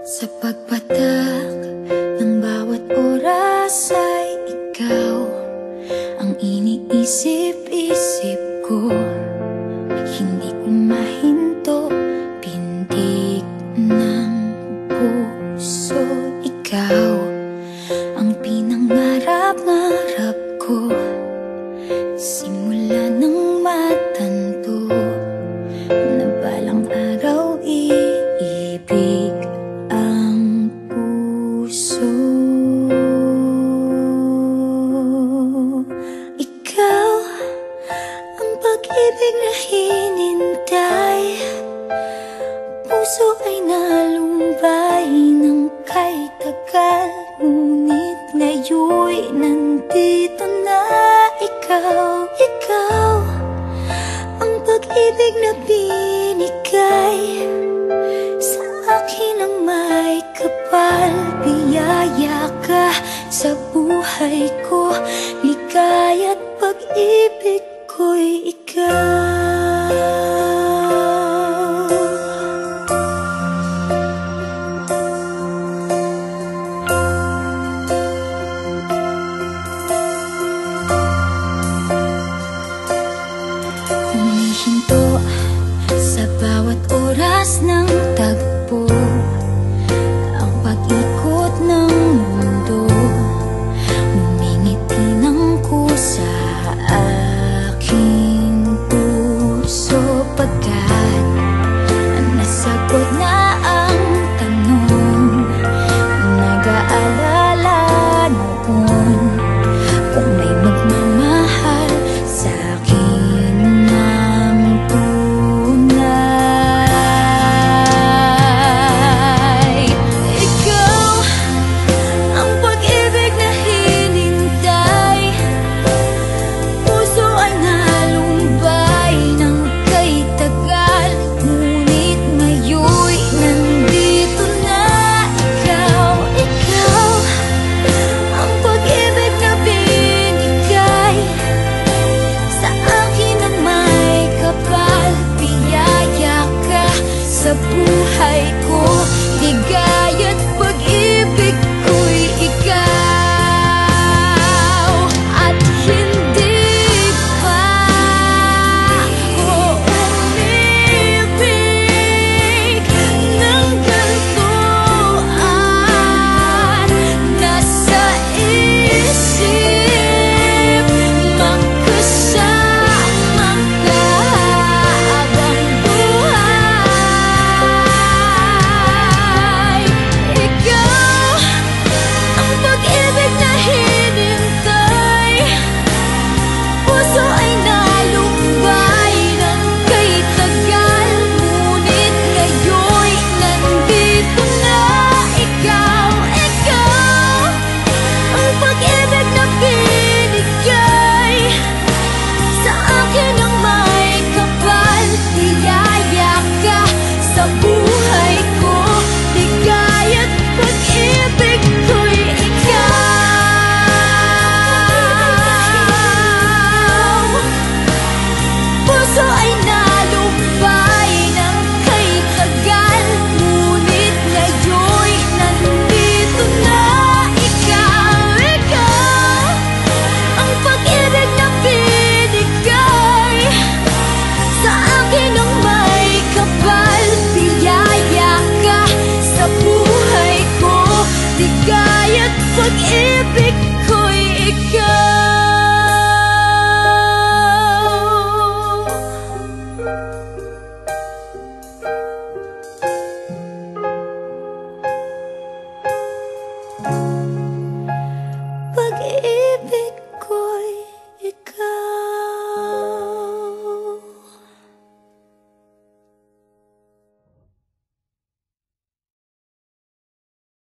Sa pagpatak ng bawat oras ay ikaw ang iniisip-isip ko. Hindi ko mahinto, pintig ng puso. Ikaw ang pinangarap-ngarap ko, simula ng matanto na balang araw iibig ang puso. Ikaw ang pag-ibig na hinintay, puso ay nalumbay ng kay tagal, ngunit ngayon'y nandito na ikaw. Ikaw ang pag-ibig na binigay sa akin ang may kapal. Biyaya ka sa buhay ko, ligaya't pag-ibig ko'y ikaw. Humihinto sa bawat oras ng tagpo, ang pag-ikot ng mundo, ngumingiti ng kusa aking puso. Pagkat nasagot na ang tanong, nag-aalala noon kung may magmamahal sa akin ng tunay. Ikaw ang pag-ibig na hinintay, puso ay nalumbay ng kay tagal, ngunit ngayon'y nandito na ikaw. Ikaw ang pag-ibig na binigay sa akin ang may kapal. Biyaya ka sa buhay ko, ligaya't pag-ibig ko'y ikaw. At hindi pa ako umibig ng gantuan. Nasa isip magkasama ka habang buhay. Ikaw ang pag-ibig na hinintay, puso ay nalumbay ng kay tagal, ngunit ngayon'y nandito na ikaw. Ikaw ang pag-ibig na binigay sa akin ang may kapal. Biyaya ka sa buhay ko, ligaya't pag-ibig ko'y ikaw. Puso ay nalumbay ng kay tagal, ngunit ngayon'y nandito na ikaw. Ikaw ang pag-ibig na binigay sa akin ang may kapal. Biyaya ka sa buhay ko, ligaya't pag-ibig